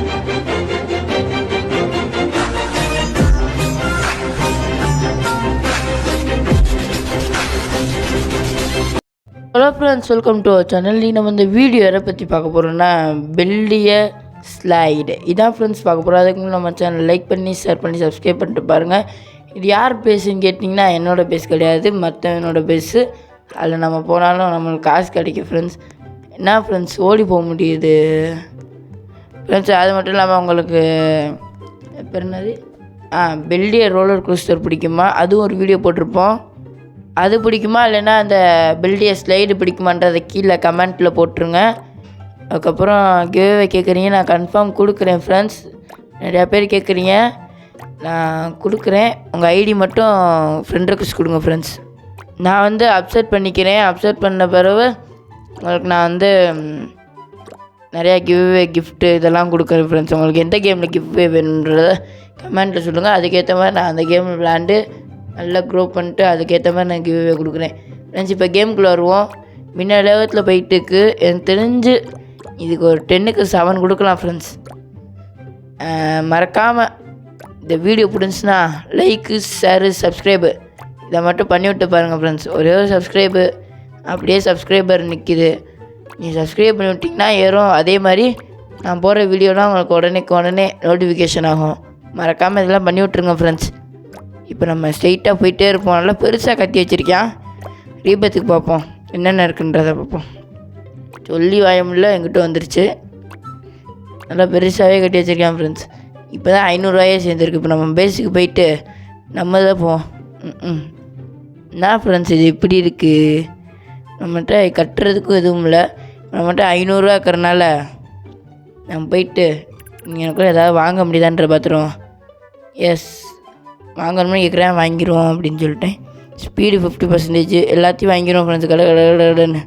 Hello friends, welcome to our channel. நம்ம இந்த video எதை பற்றி பார்க்க போகிறோம்னா பெல்டிய ஸ்லைடு இதான் ஃப்ரெண்ட்ஸ் பார்க்க போகிறோம். அதுக்கு முன்னாடி நம்ம சேனல் லைக் பண்ணி ஷேர் பண்ணி சப்ஸ்கிரைப் பண்ணிட்டு பாருங்கள். இது யார் பேசுன்னு கேட்டிங்கன்னா என்னோடய பேஸ் கிடையாது, மற்றவனோட பேஸு. அதில் நம்ம போனாலும் நம்மளுக்கு காசு கிடைக்கும் ஃப்ரெண்ட்ஸ். என்ன ஃப்ரெண்ட்ஸ் ஓடி போக முடியுது ஃப்ரெண்ட்ஸ். அது மட்டும் இல்லாமல் உங்களுக்கு பேர் என்னது பெல்டிய ரோலர் கோஸ்டர் பிடிக்குமா, அதுவும் ஒரு வீடியோ போட்டிருப்போம். அது பிடிக்குமா இல்லைன்னா அந்த பெல்டிய ஸ்லைடு பிடிக்குமான்றதை கீழே கமெண்ட்டில் போட்டுருங்க. அதுக்கப்புறம் கிவ்அவே கேட்குறீங்க, நான் கன்ஃபார்ம் கொடுக்குறேன் ஃப்ரெண்ட்ஸ். நிறையா பேர் கேட்குறீங்க, நான் கொடுக்குறேன். உங்கள் ஐடி மட்டும் ஃப்ரெண்ட் ரெக்வெஸ்ட் கொடுங்க ஃப்ரெண்ட்ஸ். நான் வந்து அப்செட் பண்ணிக்கிறேன். அப்செட் பண்ண பிறகு உங்களுக்கு நான் வந்து நிறையா கிவ்அவே கிஃப்ட்டு இதெல்லாம் கொடுக்குறேன் ஃப்ரெண்ட்ஸ். உங்களுக்கு எந்த கேமில் கிஃப்ட்வே வேணுன்றத கமெண்ட்டில் சொல்லுங்கள். அதுக்கேற்ற மாதிரி நான் அந்த கேமில் விளாண்டு நல்லா க்ரோ பண்ணிட்டு அதுக்கேற்ற மாதிரி நான் கிவ்அவே கொடுக்குறேன் ஃப்ரெண்ட்ஸ். இப்போ கேமுக்குள்ளே வருவோம். முன்ன லெவத்தில் போயிட்டுருக்கு. எனக்கு தெரிஞ்சு இதுக்கு ஒரு 10க்கு 7 கொடுக்கலாம் ஃப்ரெண்ட்ஸ். மறக்காமல் இந்த வீடியோ பிடிச்சுன்னா லைக்கு ஷேரு சப்ஸ்கிரைபு இதை மட்டும் பண்ணிவிட்டு பாருங்கள் ஃப்ரெண்ட்ஸ். ஒரே ஒரு சப்ஸ்கிரைபு அப்படியே சப்ஸ்கிரைபர் நிற்கிது. நீங்கள் சப்ஸ்கிரைப் பண்ணி விட்டிங்கன்னா ஏறும். அதே மாதிரி நான் போடுற வீடியோலாம் உங்களுக்கு உடனே நோட்டிஃபிகேஷன் ஆகும். மறக்காமல் இதெல்லாம் பண்ணி விட்ருங்க ஃப்ரெண்ட்ஸ். இப்போ நம்ம ஸ்ட்ரெயிட்டாக போயிட்டே இருப்போம். நல்லா பெருசாக கட்டி வச்சுருக்கேன். ரீபத்துக்கு பார்ப்போம் என்னென்ன இருக்குன்றதை பார்ப்போம். சொல்லி வாயமில்ல எங்கிட்ட வந்துருச்சு. நல்லா பெருசாகவே கட்டி வச்சுருக்கேன் ஃப்ரெண்ட்ஸ். இப்போ தான் 500 ரூபாயே சேர்ந்துருக்கு. இப்போ நம்ம பேஸுக்கு போயிட்டு நம்ம தான் போவோம். என்ன ஃப்ரெண்ட்ஸ் இது இப்படி இருக்குது. நம்மகிட்ட கட்டுறதுக்கும் எதுவும் இல்லை. நம்மகிட்ட 500 ரூபா இருக்கிறனால நம்ம போயிட்டு நீங்கள் எனக்குள்ள ஏதாவது வாங்க முடியுதான்ற பார்த்துருவோம். எஸ், வாங்கணும்னு கேட்குறேன், வாங்கிடுவோம் அப்படின்னு சொல்லிட்டேன். ஸ்பீடு 50% எல்லாத்தையும் வாங்கிடுவோம் ஃப்ரெண்ட்ஸ். கடன்னு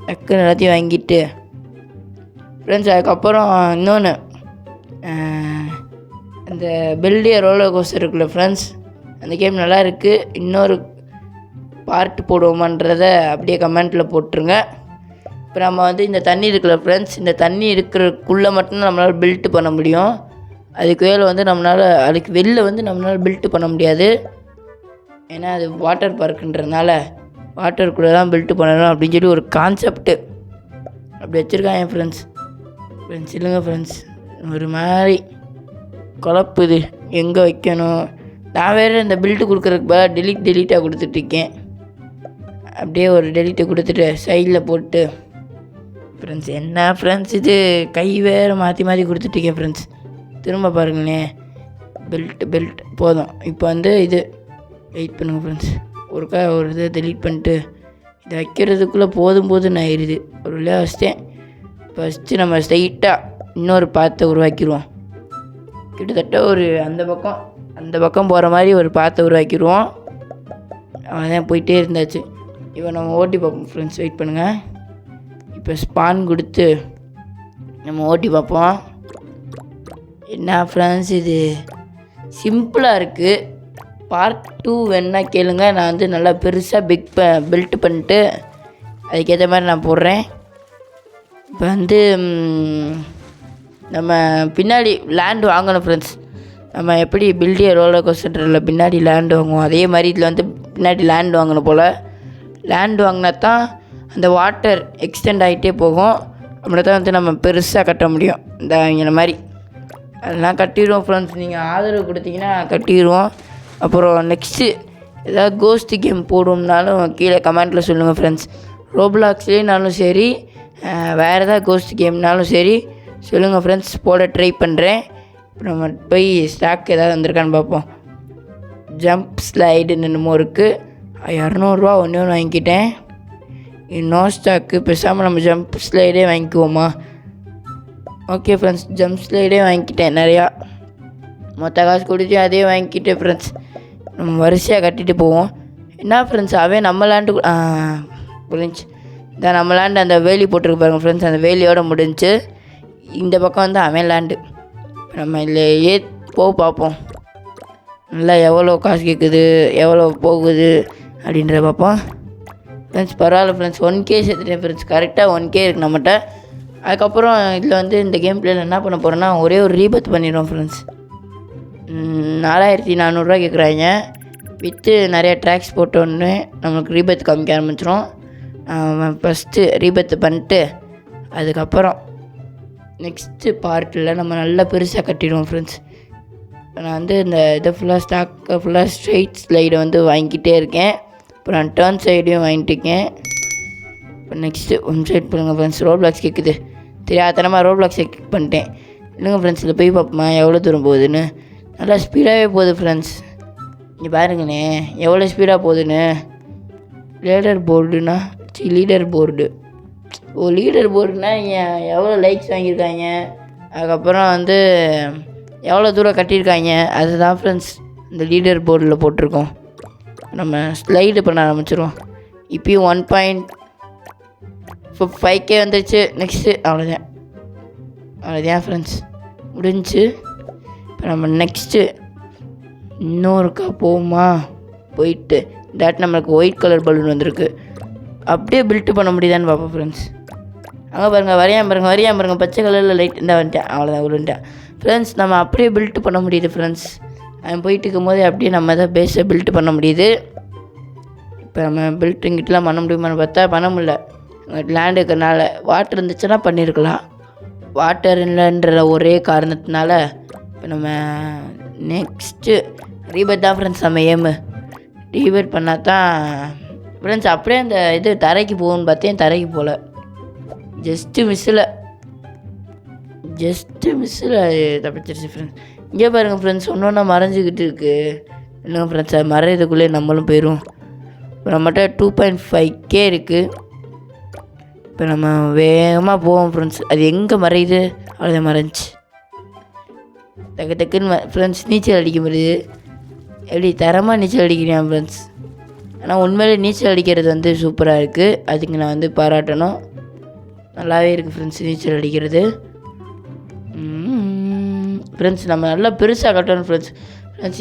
டக்குன்னு எல்லாத்தையும் வாங்கிட்டு ஃப்ரெண்ட்ஸ். அதுக்கப்புறம் இன்னொன்று அந்த பெல்டிய ரோலர் கோஸ்டர் இருக்குல்ல ஃப்ரெண்ட்ஸ், அந்த கேம் நல்லா இருக்குது. இன்னொரு பார்ட்டு போடுவோமான்றதை அப்படியே கமெண்ட்டில் போட்டுருங்க. இப்போ நம்ம வந்து இந்த தண்ணி இருக்குல்ல ஃப்ரெண்ட்ஸ், இந்த தண்ணி இருக்கிறக்குள்ளே மட்டும்தான் நம்மளால் பில்ட் பண்ண முடியும். அதுக்கு வேலை வந்து அதுக்கு வெளில வந்து நம்மளால் பில்ட் பண்ண முடியாது. ஏன்னா அது வாட்டர் பார்க்குன்றதுனால வாட்டருக்குள்ளே தான் பில்ட் பண்ணணும் அப்படின்னு சொல்லி ஒரு கான்செப்ட்டு அப்படி வச்சுருக்காங்க ஃப்ரெண்ட்ஸ். இல்லைங்க ஃப்ரெண்ட்ஸ், ஒரு மாதிரி குழப்புது எங்கே வைக்கணும். நான் வேறு இந்த பில்ட்டு கொடுக்குறதுக்கு பதிலாக டெலீட்டாக கொடுத்துட்ருக்கேன். அப்படியே ஒரு டெலீட்டை கொடுத்துட்டு சைடில் போட்டு ஃப்ரெண்ட்ஸ். என்ன ஃப்ரெண்ட்ஸ் இது கை வேறு மாற்றி மாற்றி கொடுத்துட்ருக்கேன் ஃப்ரெண்ட்ஸ். திரும்ப பாருங்களேன், பெல்ட் போதும். இப்போ வந்து இது வெயிட் பண்ணுங்கள் ஃப்ரெண்ட்ஸ். ஒரு இதை டெலீட் பண்ணிட்டு இதை வைக்கிறதுக்குள்ளே போதும் ஆயிடுது. ஒரு வழியாக வச்சிட்டேன். ஃபஸ்ட்டு நம்ம ஸ்ட்ரைட்டாக இன்னொரு பாத்தை உருவாக்கிடுவோம். கிட்டத்தட்ட ஒரு அந்த பக்கம் போகிற மாதிரி ஒரு பாத்தை உருவாக்கிடுவோம். அவன் போயிட்டே இருந்தாச்சு. இப்போ நம்ம ஓட்டி பார்ப்போம் ஃப்ரெண்ட்ஸ். வெயிட் பண்ணுங்கள். இப்போ ஸ்பான் கொடுத்து நம்ம ஓட்டி பார்ப்போம். என்ன ஃப்ரெண்ட்ஸ் இது சிம்பிளாக இருக்குது. பார்ட் 2 வேணுன்னா கேளுங்க. நான் வந்து நல்லா பெருசாக பில்ட் பண்ணிட்டு அதுக்கேற்ற மாதிரி நான் போடுறேன். இப்போ வந்து நம்ம பின்னாடி லேண்டு வாங்கணும் ஃப்ரெண்ட்ஸ். நம்ம எப்படி பெல்டிய ரோலர் கோஸ்டரில் பின்னாடி லேண்டு வாங்குவோம், அதே மாதிரி இதில் வந்து பின்னாடி லேண்டு வாங்கணும் போல். லேண்டு வாங்கினா தான் அந்த வாட்டர் எக்ஸ்டெண்ட் ஆகிட்டே போகும். அப்படின்னா தான் வந்து நம்ம பெருசாக கட்ட முடியும். இந்த மாதிரி அதெல்லாம் கட்டிடுவோம் ஃப்ரெண்ட்ஸ். நீங்கள் ஆதரவு கொடுத்தீங்கன்னா கட்டிடுவோம். அப்புறம் நெக்ஸ்ட்டு ஏதாவது கோஸ்ட் கேம் போடுவோம்னாலும் கீழே கமெண்ட்டில் சொல்லுங்கள் ஃப்ரெண்ட்ஸ். ரோப்ளாக்ஸ்லேனாலும் சரி, வேறு ஏதாவது கோஸ்ட் கேம்னாலும் சரி சொல்லுங்கள் ஃப்ரெண்ட்ஸ். போட ட்ரை பண்ணுறேன். இப்போ நம்ம போய் ஸ்டாக் ஏதாவது வந்திருக்கான்னு பார்ப்போம். ஜம்ப் ஸ்லைடுன்னு என்னமோ இருக்குது. 200 ரூபா ஒன்று வாங்கிக்கிட்டேன். இன்னும் ஸ்டாக்கு பேசாமல் நம்ம ஜம்ப் ஸ்லைடே வாங்கிக்குவோமா? ஓகே ஃப்ரெண்ட்ஸ், ஜம்ப் ஸ்லைடே வாங்கிக்கிட்டேன். நிறையா மொத்த காசு கொடுத்து அதே வாங்கிக்கிட்டேன் ஃப்ரெண்ட்ஸ். நம்ம வரிசையாக கட்டிட்டு போவோம். என்ன ஃப்ரெண்ட்ஸ், அவன் நம்ம லேண்டு புரிஞ்சு இந்த நம்ம லேண்டு அந்த வேலி போட்டிருக்கு பாருங்கள் ஃப்ரெண்ட்ஸ். அந்த வேலியோடு முடிஞ்சு இந்த பக்கம் வந்து அவன் லேண்டு. நம்ம இல்லை பார்ப்போம். நல்லா எவ்வளோ காசு கேட்குது, எவ்வளோ போகுது அப்படின்றத பார்ப்போம் ஃப்ரெண்ட்ஸ். பரவாயில்ல ஃப்ரெண்ட்ஸ், 1K சேர்த்துட்டேன் ஃப்ரெண்ட்ஸ். கரெக்டாக 1K இருக்குது நம்மகிட்ட. அதுக்கப்புறம் இதில் வந்து இந்த கேம் பிளேயில் என்ன பண்ண போகிறேன்னா ஒரே ஒரு ரீபத் பண்ணிடுவோம் ஃப்ரெண்ட்ஸ். 4400 கேட்குறாங்க. விற்று நிறைய ட்ராக்ஸ் போட்டோன்னு நம்மளுக்கு ரீபத் காமிக்க ஆரம்பிச்சிடும். ஃபஸ்ட்டு ரீபத்து பண்ணிட்டு அதுக்கப்புறம் நெக்ஸ்ட்டு பார்ட்டில் நம்ம நல்லா பெருசாக கட்டிடுவோம் ஃப்ரெண்ட்ஸ். நான் வந்து இந்த இதை ஃபுல்லாக ஸ்ட்ரெயிட் ஸ்லைடை வந்து வாங்கிக்கிட்டே இருக்கேன். அப்புறம் நான் டர்ன் சைடையும் வாங்கிட்டுருக்கேன். இப்போ நெக்ஸ்ட்டு ஒன் சைட் பண்ணுங்கள் ஃப்ரெண்ட்ஸ். ரோட் பிளாக்ஸ் கேட்குது, தெரியாதனமாக ரோட் பிளாக்ஸை கிளிக் பண்ணிட்டேன். இல்லைங்க ஃப்ரெண்ட்ஸ், இதில் போய் பார்ப்போமா எவ்வளோ தூரம் போகுதுன்னு. நல்லா ஸ்பீடாகவே போகுது ஃப்ரெண்ட்ஸ். இங்கே பாருங்கண்ணே எவ்வளோ ஸ்பீடாக போகுதுன்னு. Leader board. லீடர் போர்டுனா எவ்வளோ லைக்ஸ் வாங்கியிருக்காங்க, அதுக்கப்புறம் வந்து எவ்வளோ தூரம் கட்டியிருக்காங்க, அதுதான் ஃப்ரெண்ட்ஸ் இந்த லீடர் போர்டில் போட்டிருக்கோம். நம்ம ஸ்லைடு பண்ண ஆரம்பிச்சிடுவோம். இப்போயும் 1.5K வந்துடுச்சு. நெக்ஸ்ட்டு அவ்வளோதான் ஃப்ரெண்ட்ஸ், முடிஞ்சு. இப்போ நம்ம நெக்ஸ்ட்டு இன்னொருக்கா போகுமா, போயிட்டு டேட் நம்மளுக்கு ஒயிட் கலர் பலூன் வந்திருக்கு. அப்படியே பில்ட்டு பண்ண முடியுதான்னு பார்ப்போம் ஃப்ரெண்ட்ஸ். அங்கே பாருங்கள், வரையாம பாருங்கள், பச்சை கலரில் லைட் இருந்தால் வந்துட்டேன். அவ்வளோதான் விழுந்துட்டேன் ஃப்ரெண்ட்ஸ். நம்ம அப்படியே பில்ட்டு பண்ண முடியுது ஃப்ரெண்ட்ஸ். அவன் போயிட்டு இருக்கும்போதே அப்படியே நம்ம தான் பேஸை பில்ட்டு பண்ண முடியுது. இப்போ நம்ம பில்ட் இங்கிட்டலாம் பண்ண முடியுமான்னு பார்த்தா பண்ண முடியல. லேண்ட் இருக்கிறனால. வாட்டர் இருந்துச்சுன்னா பண்ணியிருக்கலாம். வாட்டர் இல்லைன்ற ஒரே காரணத்தினால இப்போ நம்ம நெக்ஸ்ட்டு ரீபேட் தான் ஃப்ரெண்ட்ஸ். நம்ம ஏமு ரீபேட் பண்ணால் தான் ஃப்ரெண்ட்ஸ் அப்படியே அந்த இது தரைக்கு போகும்னு பார்த்தேன், தரைக்கு போகல. ஜஸ்ட்டு மிஸ்ஸில் தப்பிச்சிருச்சு ஃப்ரெண்ட்ஸ். இங்கே பாருங்கள் ஃப்ரெண்ட்ஸ், ஒன்று மறைஞ்சிக்கிட்டு இருக்குது. இல்லைங்க ஃப்ரெண்ட்ஸ், அது மறையிறதுக்குள்ளே நம்மளும் போயிடும். இப்போ நம்மகிட்ட 2.5K இருக்குது. இப்போ நம்ம வேகமாக போவோம் ஃப்ரெண்ட்ஸ். அது எங்கே மறையுது, அவ்வளோதான் மறைஞ்சி. டக்குன்னு ஃப்ரெண்ட்ஸ் நீச்சல் அடிக்க முடியுது. எப்படி தரமாக நீச்சல் அடிக்கிறேன் ஃப்ரெண்ட்ஸ். ஆனால் உண்மையிலே நீச்சல் அடிக்கிறது வந்து சூப்பராக இருக்குது. அதுக்கு நான் வந்து பாராட்டணும். நல்லாவே இருக்குது ஃப்ரெண்ட்ஸ் நீச்சல் அடிக்கிறது. ஃப்ரெண்ட்ஸ் நம்ம நல்லா பெருசாக கட்டணும் ஃப்ரெண்ட்ஸ்.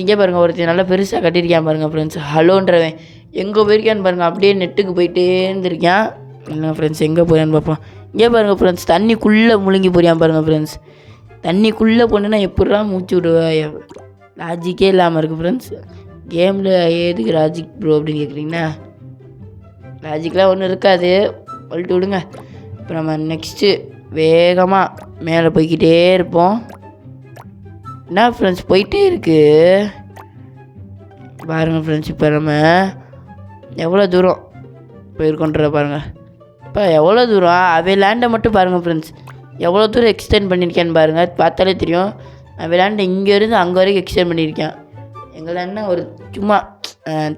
இங்கே பாருங்கள், ஒருத்தர் நல்லா பெருசாக கட்டியிருக்கான் பாருங்கள் ஃப்ரெண்ட்ஸ். ஹலோன்றவன் எங்கே போயிருக்கான்னு பாருங்கள். அப்படியே நெட்டுக்கு போயிட்டே இருந்திருக்கான். இல்லை ஃப்ரெண்ட்ஸ், எங்கே போயான்னு பார்ப்போம். இங்கே பாருங்கள் ஃப்ரெண்ட்ஸ், தண்ணிக்குள்ளே முழுங்கி போறியான் பாருங்கள் ஃப்ரெண்ட்ஸ். தண்ணிக்குள்ளே போனேன்னா எப்படிலாம் மூச்சு விடுவா, லாஜிக்கே இல்லாமல் இருக்குது ஃப்ரெண்ட்ஸ். கேமில் எதுக்கு லாஜிக் ப்ரோ அப்படின்னு கேட்குறீங்கன்னா, லாஜிக்கெலாம் ஒன்றும் இருக்காது, வளட்டு விடுங்க. இப்போ நம்ம நெக்ஸ்ட்டு வேகமாக மேலே போய்கிட்டே இருப்போம். என்ன ஃப்ரெண்ட்ஸ் போயிட்டே இருக்குது பாருங்கள் ஃப்ரெண்ட்ஸ். இப்போ நம்ம எவ்வளோ தூரம் போயிருக்கோன்றத பாருங்கள். இப்போ எவ்வளோ தூரம் அவன் லேண்டை மட்டும் பாருங்கள் ஃப்ரெண்ட்ஸ். எவ்வளோ தூரம் எக்ஸ்டெண்ட் பண்ணியிருக்கேன்னு பாருங்கள், பார்த்தாலே தெரியும். அவன் லேண்டை இங்கேருந்து அங்கே வரைக்கும் எக்ஸ்டெண்ட் பண்ணியிருக்கேன். எங்கள் லேண்டை ஒரு சும்மா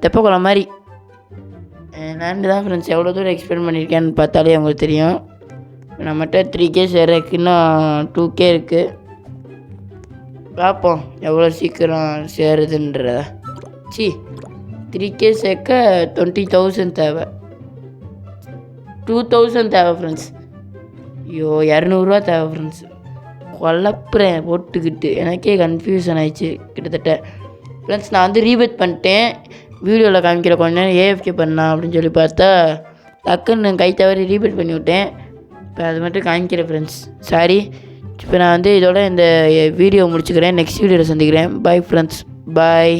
தெப்பக்குளம் மாதிரி லேண்டு தான் ஃப்ரெண்ட்ஸ். எவ்வளோ தூரம் எக்ஸ்பெண்ட் பண்ணியிருக்கேன்னு பார்த்தாலே அவங்களுக்கு தெரியும். நம்மகிட்ட 3K சேர்றதுக்கு இன்னும் 2K இருக்குது. பார்ப்போம் எவ்வளோ சீக்கிரம் சேருதுன்றத. 3K சேர்க்க 20,000 தேவை, 2,000 தேவை ஃப்ரெண்ட்ஸ். ஐயோ 200 தேவை ஃப்ரெண்ட்ஸ். குழப்புறேன் போட்டுக்கிட்டு, எனக்கே கன்ஃபியூஷன் ஆயிடுச்சு கிட்டத்தட்ட ஃப்ரெண்ட்ஸ். நான் வந்து ரீபேட் பண்ணிட்டேன், வீடியோவில் காமிக்கிற கொஞ்ச நேரம் ஏஎஃப்கே பண்ணலாம் அப்படின்னு சொல்லி பார்த்தா டக்குன்னு கை தவறி ரீபேட் பண்ணி விட்டேன். இப்போ அது மட்டும் காமிக்கிறேன் ஃப்ரெண்ட்ஸ், சாரி. இப்போ நான் வந்து இதோட இந்த வீடியோ முடிச்சுக்கிறேன். நெக்ஸ்ட் வீடியோவில் சந்திக்கிறேன். பாய் ஃப்ரெண்ட்ஸ், பாய்.